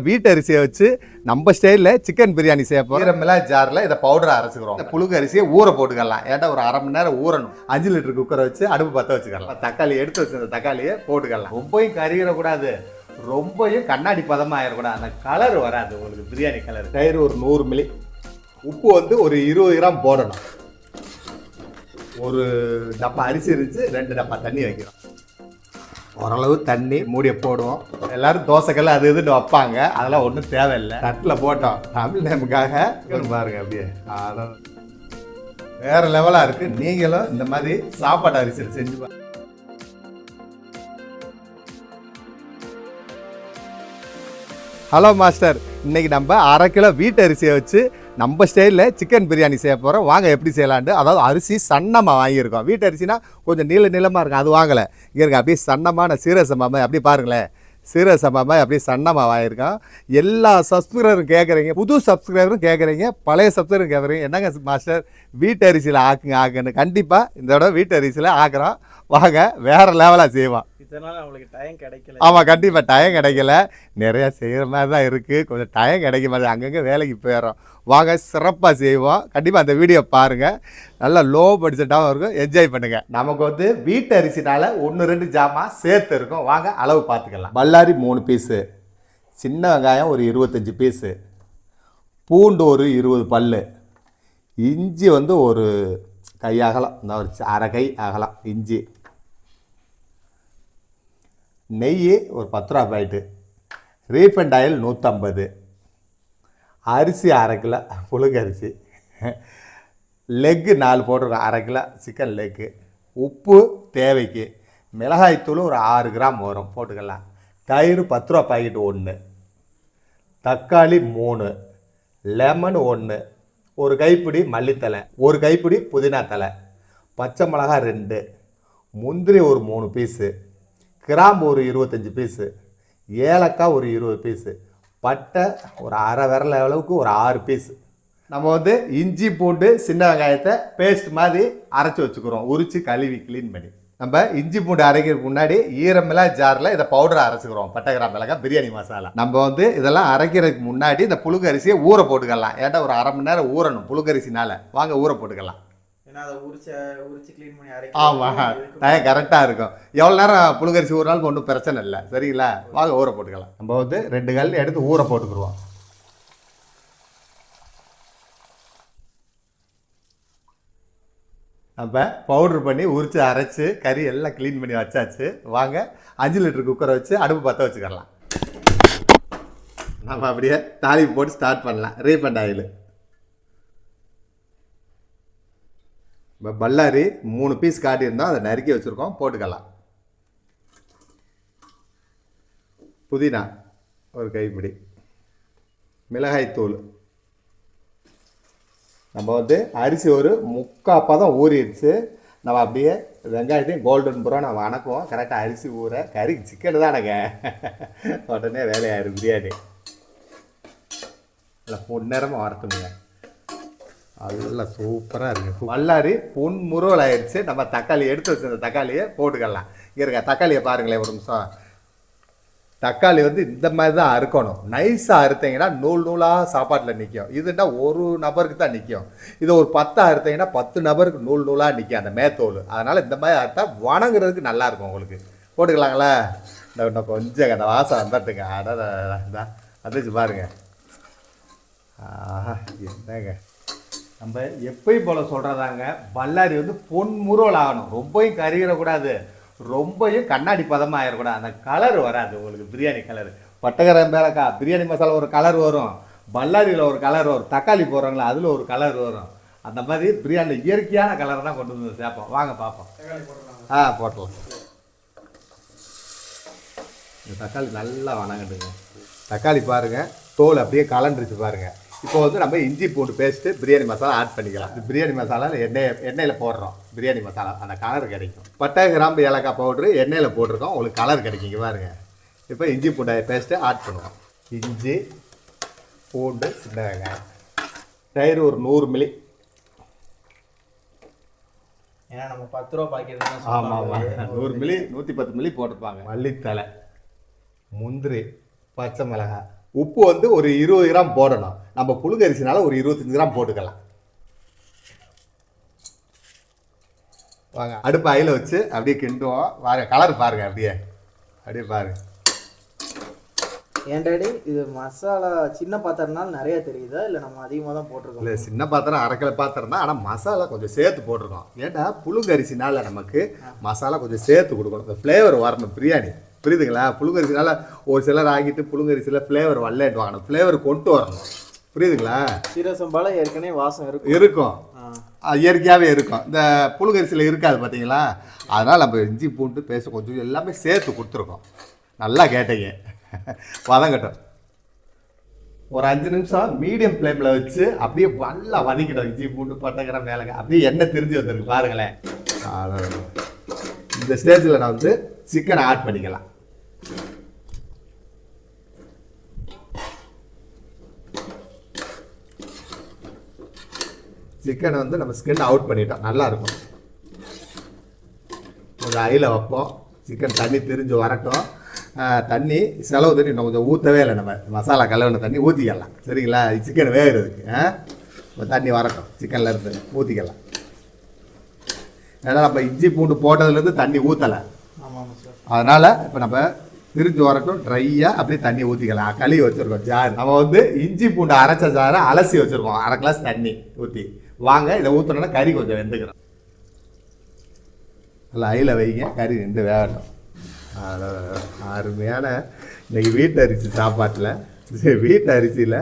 வீட்டு அரிசியை வச்சு நம்ம ஸ்டைலில் சிக்கன் பிரியாணி செய்யப்போம். ஈரமில்லா ஜாரில் இதை பவுடரை அரைச்சிக்கிறோம். இந்த புழுக்கு அரிசியை ஊற போட்டுக்கலாம். ஏன்டா ஒரு அரை மணி நேரம் ஊறணும். 5 லிட்டர் குக்கரை வச்சு அடுப்பு பற்ற வச்சுக்கலாம். தக்காளி எடுத்து வச்சிருந்த தக்காளியை போட்டுக்கலாம். ரொம்பவும் கறியிடக்கூடாது, ரொம்பவும் கண்ணாடி பதமாக ஆயிடக்கூடாது. அந்த கலர் வராது உங்களுக்கு, பிரியாணி கலர். தயிர் ஒரு 100 மில்லி, உப்பு வந்து ஒரு 20 கிராம் போடணும். ஒரு டப்பா அரிசி இருந்துச்சு, 2 டப்பா தண்ணி வைக்கிறோம். ஓரளவு தண்ணி மூடிய போடுவோம். எல்லாரும் தோசைக்கல்ல அது இதுன்னு வைப்பாங்க, அதெல்லாம் ஒன்றும் தேவையில்லை. தட்டில் போட்டோம் தமிழ் நேமுக்காக பாருங்க. அப்படியே வேற லெவலாக இருக்கு. நீங்களும் இந்த மாதிரி சாப்பாடு அரிசி செஞ்சு பாருங்க. ஹலோ மாஸ்டர், இன்னைக்கு நம்ம 1/2 கிலோ வீட்டு அரிசியை வச்சு நம்ம ஸ்டைலில் சிக்கன் பிரியாணி செய்ய போகிறோம். வாங்க எப்படி செய்யலான்ட்டு. அதாவது அரிசி சன்னமாக வாங்கியிருக்கோம். வீட்டு அரிசினா கொஞ்சம் நீளமாக இருக்கும், அது வாங்கலை. இங்கே இருக்க அப்படியே சன்னமான சீரக சம்பா அப்படி பாருங்களேன். சீரக சம்பா அப்படியே சன்னமாக வாங்கியிருக்கோம். எல்லா சப்ஸ்கிரைபரும் கேட்குறீங்க, புது சப்ஸ்கிரைபரும் கேட்குறீங்க, பழைய சப்ஸ்கிரைபரும் கேட்குறீங்க, என்னங்க மாஸ்டர் வீட்டு அரிசியில் ஆக்குன்னு. கண்டிப்பாக இந்த தடவை வீட்டு அரிசியில் ஆக்குறோம். வாங்க வேறு லெவலாக செய்வோம். இதனால் அவங்களுக்கு டைம் கிடைக்கல. ஆமாம், கண்டிப்பாக டைம் கிடைக்கல. நிறையா செய்கிற மாதிரி தான் இருக்குது, கொஞ்சம் டைம் கிடைக்க மாதிரி அங்கங்கே வேலைக்கு போயிடுறோம். வாங்க சிறப்பாக செய்வோம். கண்டிப்பாக அந்த வீடியோ பாருங்கள், நல்லா லோ பட்ஜெட்டாகவும் இருக்கும், என்ஜாய் பண்ணுங்கள். நமக்கு வந்து வீட்டு அரிசினால் 1-2 ஜாமான் சேர்த்து இருக்கும். வாங்க அளவு பார்த்துக்கலாம். பல்லாரி 3 பீஸு, சின்ன வெங்காயம் ஒரு 25 பீஸு, பூண்டு ஒரு 20 பல், இஞ்சி வந்து ஒரு கை அகலம், இந்த ஒரு 1/2 கை அகலம் இஞ்சி, நெய் ஒரு 10 ரூபா பாக்கெட்டு, ரீஃபண்ட் ஆயில் 150, அரிசி 1/2 கிலோ புழுங்க அரிசி, லெக்கு 4 போட்டிருக்கோம், 1/2 கிலோ சிக்கன் லெக்கு, உப்பு தேவைக்கு, மிளகாய்த்தூள் ஒரு 6 கிராம் வரும் போட்டுக்கலாம், தயிர் 10 ரூபா பாக்கெட்டு 1, தக்காளி 3, லெமன் 1, ஒரு கைப்பிடி மல்லித்தலை, ஒரு கைப்பிடி புதினா தலை, பச்சை மிளகாய் 2, முந்திரி ஒரு 3 பீஸு, கிராம்பு ஒரு 25 பீஸு, ஏலக்காய் ஒரு 20 பீஸு, பட்டை ஒரு அரை விரல் அளவுக்கு ஒரு 6 பீஸு. நம்ம வந்து இஞ்சி பூண்டு சின்ன வெங்காயத்தை பேஸ்ட் மாதிரி அரைச்சி வச்சுக்கிறோம், உரித்து கழுவி க்ளீன் பண்ணி. நம்ம இஞ்சி பூண்டு அரைக்கிறதுக்கு முன்னாடி ஈரமில்லா ஜாரில் இதை பவுடரை அரைச்சிக்கிறோம். பட்டை கிராம்பு மிளகாய் பிரியாணி மசாலா. நம்ம வந்து இதெல்லாம் அரைக்கிறதுக்கு முன்னாடி இந்த புழுக்கு அரிசியை ஊற போட்டுக்கலாம். ஏன்டா ஒரு அரை மணி நேரம் ஊறணும் புழுக்கு அரிசினால. வாங்க ஊற போட்டுக்கலாம். ஆமாம், டைம் கரெக்டாக இருக்கும். எவ்வளோ நேரம் புழுங்கரிசி ஊறினாலும் ஒன்றும் பிரச்சனை இல்லை, சரிங்களா? வாங்க ஊற போட்டுக்கலாம். நம்ம வந்து 2 கல் எடுத்து ஊற போட்டுக்குருவோம். நம்ம பவுட்ரு பண்ணி உரித்து அரைச்சி கறி எல்லாம் க்ளீன் பண்ணி வச்சாச்சு. வாங்க 5 லிட்டர் குக்கரை வச்சு அடுப்பு பற்ற வச்சுக்கலாம். நம்ம அப்படியே தாளிப்பு போட்டு ஸ்டார்ட் பண்ணலாம். ரீஃபண்ட் ஆயில், இப்போ பல்லாரி 3 பீஸ் காட்டியிருந்தோம், அதை நறுக்கி வச்சுருக்கோம், போட்டுக்கலாம். புதினா ஒரு கைப்பிடி, மிளகாய்த்தூள். நம்ம வந்து அரிசி ஒரு 3/4 பதம் ஊறிடுச்சு. நம்ம அப்படியே வெங்காயத்தையும் கோல்டன் ப்ரௌன் நம்ம வணக்குவோம். கரெக்டாக அரிசி ஊற கறி சிக்கன் தானேங்க, உடனே வேலையாயிரும் பிரியாணி. இல்லை பொன்னிறமாக வரட்டுங்க, அதெல்லாம் சூப்பராக இருக்குது. வல்லாரி பொன்முருவல் ஆயிடுச்சு. நம்ம தக்காளி எடுத்து வச்சிருந்த தக்காளியை போட்டுக்கலாம். இங்கே இருக்க தக்காளியை பாருங்களேன் ஒரு நிமிஷம். தக்காளி வந்து இந்த மாதிரி தான் அறுக்கணும். நைஸாக அறுத்தீங்கன்னா நூலாக சாப்பாட்டில் நிற்கும். இதுன்னா ஒரு நபருக்கு தான் நிற்கும். இது ஒரு 10 அறுத்தீங்கன்னா 10 நபருக்கு நூலாக நிற்கும் அந்த மேத்தோல். அதனால் இந்த மாதிரி அறுத்தா வணங்குறதுக்கு நல்லாயிருக்கும் உங்களுக்கு. போட்டுக்கலாங்களா? இன்னும் கொஞ்சம் அந்த வாசம் வந்துட்டுங்க. அதான் வந்துச்சு பாருங்கள். என்னங்க நம்ம எப்பயும் போல் சொல்கிறதாங்க, பல்லாரி வந்து பொன்முருவல் ஆகணும். ரொம்பவும் கறியிடக்கூடாது, ரொம்பவும் கண்ணாடி பதமாக ஆகிடக்கூடாது. அந்த கலர் வராது உங்களுக்கு, பிரியாணி கலர். பட்டகிராம்பேலக்கா பிரியாணி மசாலா ஒரு கலர் வரும், பல்லாரியில் ஒரு கலர் வரும், தக்காளி போடுறாங்களா அதில் ஒரு கலர் வரும். அந்த மாதிரி பிரியாணியில் இயற்கையான கலர் தான் கொண்டு வந்து சேர்ப்போம். வாங்க பார்ப்போம். போட்டலாம். இந்த தக்காளி நல்லா வணங்கிட்டுங்க. தக்காளி பாருங்கள், தோல் அப்படியே கலண்டுருச்சு பாருங்கள். இப்போ வந்து நம்ம இஞ்சி பூண்டு பேஸ்ட்டு பிரியாணி மசாலா ஆட் பண்ணிக்கலாம். இது பிரியாணி மசாலாவில் எண்ணெயில் போடுறோம். பிரியாணி மசாலா அந்த கலர் கிடைக்கும். பட்டை கிராம்பு ஏலக்காய் பவுட்ரு எண்ணெயில் போட்டிருக்கோம், உங்களுக்கு கலர் கிடைக்குங்க பாருங்க. இப்போ இஞ்சி பூண்டு பேஸ்ட்டு ஆட் பண்ணுவோம். இஞ்சி பூண்டு சின்ன வெங்காயம், தயிர் ஒரு 100 மில்லி. ஏன்னா நம்ம 10 ரூபா பாக்கெட். ஆமாம் ஆமாம், 100 மில்லி 110 மில்லி போட்டிருப்பாங்க. மல்லித்தலை, முந்திரி, பச்சை மிளகாய், உப்பு வந்து ஒரு 20 கிராம் போடணும். நம்ம புழுங்கரிசினால ஒரு 25 கிராம் போட்டுக்கலாம். வாங்க அடுப்பு அயில வச்சு அப்படியே கிண்டுவோம். பாருங்க கலர் பாருங்க அப்படியே பாருங்க. ஏன் டாடி இது மசாலா சின்ன பாத்திரம்னால நிறைய தெரியுதா இல்லை நம்ம அதிகமாக தான் போட்டிருக்கோம்? இல்லை சின்ன பாத்திரம் 1/2 கிலோ பாத்திரம் தான். ஆனால் மசாலா கொஞ்சம் சேர்த்து போட்டிருக்கோம். ஏன்னா புழுங்கரிசினால நமக்கு மசாலா கொஞ்சம் சேர்த்து கொடுக்கணும். இந்த ஃப்ளேவர் வரணும் பிரியாணி. புரியுதுங்களா? புழுங்கரிசினால ஒரு சிலர் ஆகிட்டு புழுங்கரிசியில் ஃப்ளேவர் வரலன்னு வாங்கணும். ஃப்ளேவர் கொண்டு வரணும். புரியுதுங்களா? சீரக சம்பால ஏற்கனவே வாசம் இருக்கும் இயற்கையாகவே இருக்கும். இந்த புழுங்கரிசியில் இருக்காது பார்த்தீங்களா? அதனால் நம்ம இஞ்சி பூண்டு பேச கொஞ்சம் எல்லாமே சேர்த்து கொடுத்துருக்கோம். நல்லா கேட்டீங்க. வதங்கட்டும். ஒரு 5 நிமிஷம் மீடியம் ஃப்ளேமில் வச்சு அப்படியே நல்லா வதக்கிட்டோம். இஞ்சி பூண்டு பட்டை மேலங்க அப்படியே எண்ணெய் திரிஞ்சு வந்துருக்கு பாருங்களேன். இந்த ஸ்டேஜில் நான் வந்து சிக்கனை ஆட் பண்ணிக்கலாம். சிக்கனை வந்து நம்ம ஸ்கின் அவுட் பண்ணிட்டோம். நல்லா இருக்கும். கொஞ்சம் அயில வைப்போம். சிக்கன் தண்ணி திரிஞ்சு வரட்டும். தண்ணி செலவு தண்ணி இன்னும் கொஞ்சம் ஊற்றவே இல்லை. நம்ம மசாலா கலவுன தண்ணி ஊற்றிக்கலாம். சரிங்களா? சிக்கன் வேகிறதுக்கு தண்ணி வரட்டும். சிக்கனில் இருந்து ஊற்றிக்கலாம். ஏன்னா நம்ம இஞ்சி பூண்டு போட்டதுலேருந்து தண்ணி ஊற்றலை. அதனால் இப்போ நம்ம திரிஞ்சு வரட்டும். ட்ரையாக அப்படியே தண்ணி ஊற்றிக்கலாம். கழுவி வச்சுருக்கோம் ஜார். நம்ம வந்து இஞ்சி பூண்டு அரைச்ச ஜாரை அலசி வச்சுருக்கோம். 1/2 கிளாஸ் தண்ணி ஊற்றி வாங்க. இதை ஊற்றணுன்னா கறி கொஞ்சம் வெந்துக்கிறோம். நல்லா அயில வைங்க. கறி ரெண்டு வேகட்டும். அருமையான இன்றைக்கி வீட்டு அரிசி சாப்பாட்டில் வீட்டு அரிசியில்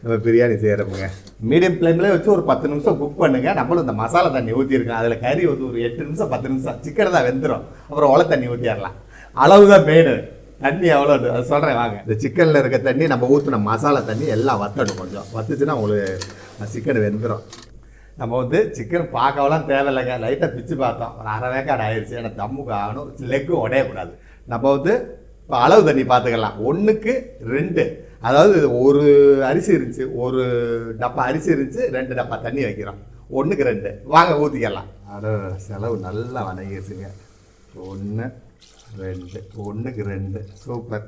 நம்ம பிரியாணி செய்கிறோமுங்க. மீடியம் ஃப்ளேமில் வச்சு ஒரு 10 நிமிஷம் குக் பண்ணுங்கள். நம்மளும் இந்த மசாலா தண்ணி ஊற்றிருக்கோம். அதில் கறி வந்து ஒரு 8 நிமிஷம் 10 நிமிஷம் சிக்கன் தான் வெந்துடும். அப்புறம் உலை தண்ணி ஊற்றிடலாம். அளவு தான் மெயின். தண்ணி எவ்வளோ அது சொல்கிறேன் வாங்க. இந்த சிக்கனில் இருக்க தண்ணி நம்ம ஊற்றின மசாலா தண்ணி எல்லாம் வற்றணும். கொஞ்சம் வற்றுச்சுன்னா உங்களுக்கு சிக்கன் வெந்துடும். நம்ம வந்து சிக்கன் பார்க்கவெல்லாம் தேவையில்லைங்க. லைட்டாக பிச்சு பார்த்தோம். ஒரு 1/2 வேக்காடு ஆயிடுச்சு. ஏன்னா தம்முக்கு ஆகணும். லெக்கு உடையக்கூடாது. நம்ம வந்து இப்போ அளவு தண்ணி பார்த்துக்கலாம். 1க்கு 2. அதாவது ஒரு அரிசி இருந்துச்சு, ஒரு டப்பா அரிசி இருந்துச்சு, 2 டப்பா தண்ணி வைக்கிறோம். 1க்கு 2 வாங்க ஊற்றிக்கலாம். செலவு நல்லா வணங்கிடுச்சுங்க. 1 2 1க்கு 2 சூப்பர்.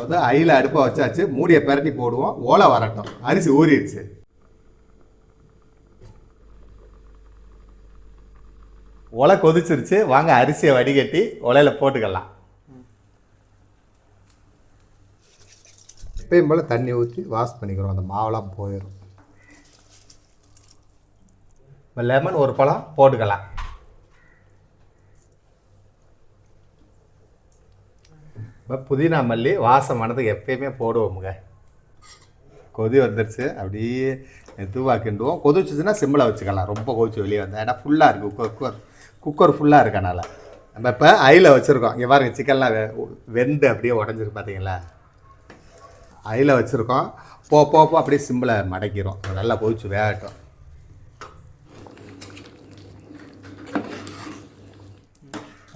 வந்து அயில அடுப்பை வச்சாச்சு. மூடியை பரட்டி போடுவோம். ஓலை வரட்டும். அரிசி ஊறிடுச்சு. ஒலை கொதிச்சிருச்சு. வாங்க அரிசியை வடிகட்டி ஒலையில் போட்டுக்கலாம். எப்பயும் போல் தண்ணி ஊற்றி வாஷ் பண்ணிக்கிறோம். அந்த மாவெல்லாம் போயிடும். இப்போ லெமன் ஒரு பழம் போட்டுக்கலாம். இப்போ புதினா மல்லி வாசம் மனதுக்கு எப்பயுமே போடுவோமுங்க. கொதி வந்துருச்சு. அப்படியே மெதுவாக கிண்டுவோம். கொதிச்சுன்னா சிம்மில் வச்சுக்கலாம். ரொம்ப கொதிச்சு வெளியே வந்தேன். ஏன்னா ஃபுல்லாக இருக்குது. குக்கர் ஃபுல்லாக இருக்கனால நம்ம இப்போ அயில வச்சுருக்கோம். இங்கே பாருங்க சிக்கன்லாம் வெந்து அப்படியே உடஞ்சிருக்கு பார்த்தீங்களா? அயில வச்சுருக்கோம். போ அப்படியே சிம்மில் மடக்கிறோம். நல்லா கொதிச்சு வேகட்டும்.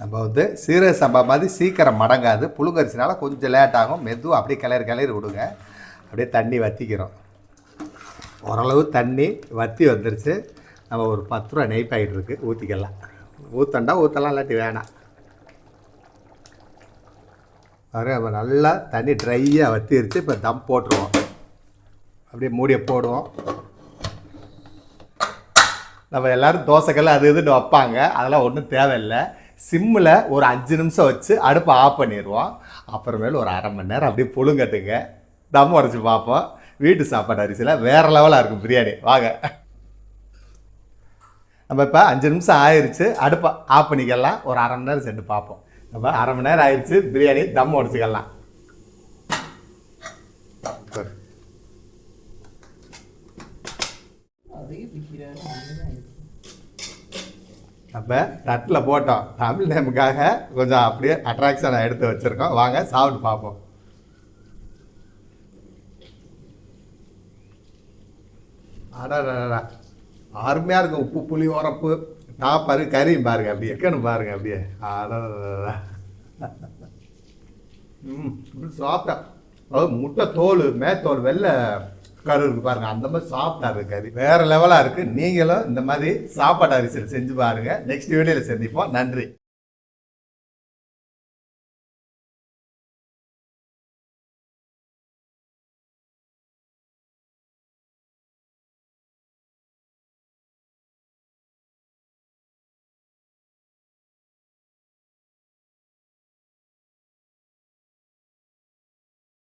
நம்ம வந்து சீரக சம்பா மாதிரி சீக்கிரம் மடங்காது. புழுங்கரிசினால கொஞ்சம் லேட் ஆகும். மெதுவாக அப்படியே கிளறி விடுங்க. அப்படியே தண்ணி வற்றிக்கிறோம். ஓரளவு தண்ணி வற்றி வந்துருச்சு. நம்ம ஒரு 10 ரூபா நெய் பாக்கெட் இருக்குது. ஊற்றிக்கலாம். ஊற்றண்டா ஊற்றலாம், இல்லாட்டி வேணாம். பாருங்க நம்ம நல்லா தண்ணி ட்ரையாக வற்றிருச்சு. இப்போ தம் போட்டுருவோம். அப்படியே மூடியை போடுவோம். நம்ம எல்லோரும் தோசைக்கெல்லாம் அது இதுன்னு வைப்பாங்க. அதெல்லாம் ஒன்றும் தேவையில்லை. சிம்மில் ஒரு 5 நிமிஷம் வச்சு அடுப்பை ஆஃப் பண்ணிடுவோம். அப்புறமேல ஒரு 1/2 மணி நேரம் அப்படியே புழுங்கட்டுங்க. தம் உரைச்சி பார்ப்போம். வீட்டு சாப்பாடு அரிசியில் வேறு லெவலாக இருக்கும் பிரியாணி. வாங்க நம்ம இப்போ 5 நிமிஷம் ஆயிடுச்சு. அடுப்பை ஆஃப் பண்ணிக்கலாம். ஒரு 1/2 மணி நேரம் சென்று பார்ப்போம். நம்ம 1/2 மணி நேரம் ஆயிடுச்சு. பிரியாணி தம் உடைச்சிக்கலாம். நம்ம தட்டில் போட்டோம். தமிழ் நேமுக்காக கொஞ்சம் அப்படியே அட்ராக்ஷனாக எடுத்து வச்சுருக்கோம். வாங்க சாப்பிட்டு பார்ப்போம். அடடா அருமையாக இருக்கும். உப்பு புளி உரப்பு டாப்பாரு கறியும் பாருங்க. அப்படியே சிக்கனும் பாருங்க. அப்படியே அடடா சாப்பிட்டா. அதாவது முட்டை தோல் மேத்தோல் வெள்ளை கரு இருக்கு பாருங்க. அந்த மாதிரி சாப்பிட்டா இருக்கு கறி. வேற லெவலாக இருக்குது. நீங்களும் இந்த மாதிரி சாப்பாடு அரிசியில் செஞ்சு பாருங்கள். நெக்ஸ்ட் வீடியோவில் சந்திப்போம். நன்றி.